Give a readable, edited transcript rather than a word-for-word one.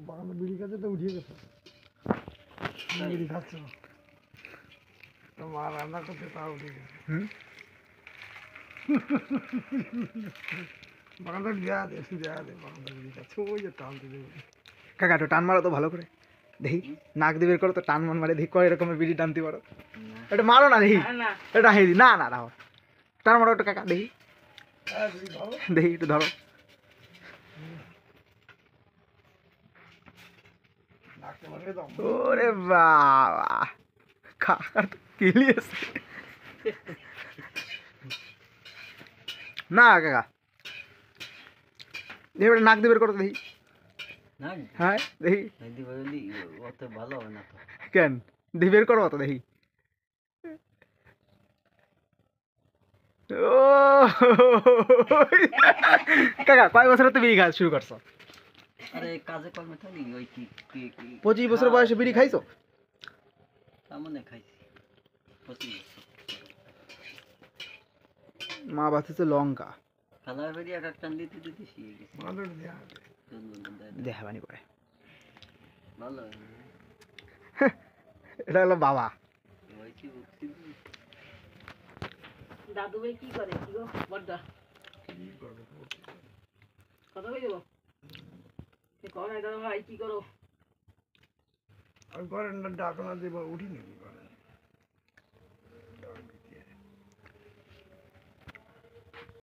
বাগানে বিড়ি খাচ্ছে তো উঠিয়ে গেছে বিড়ি খাচ্ছে তো মা রান্না করতে তাও উঠে গেছে বাগানটা দেওয়া দে বাগানটা বিড়ি খাচ্ছে ওই যে টানতে দেবে কাকা একটু টান মারো তো ভালো করে দেখি নাক দিয়ে বের করো তো টান মান মারে দেখি কয় রকমের বিড়ি টানতে পারো এটা মারো না দেখি এটা হেদি না না রাও টান মারো একটু কাকা দেখি দেখি একটু ধরো ওরে বাবা কাকা তো কিলিয়েছে না কাকা দেখি ওটা নাক দিয়ে বের করো তো দেখি হ্যাঁ দেখি ভালো হবে না তো কেন দেখি বের করো তো দেখি ও কাকা কয় বছরে তো বিড়ি খাওয়া শুরু করছো আরে কাজে কর্মে থাকি ওই কি 25 বছর বয়সে বিড়ি খাইছো সামনে খাইছি 25 বছর মা বাতিছে লঙ্কা খালার বাড়ি এক টান দিতে দিতে শিখে গেছি বাগানটা দেওয়া দে দেখাবানি করে ভালো এটা হলো বাবা ওই কি বুঝছি দাদু ভাই কি করে কি গো বড়দা কি করবে কথা কই দেবো দাদু ভাই কি করো আমি করেন না ডাকনা দেবো উঠি নাকি করেন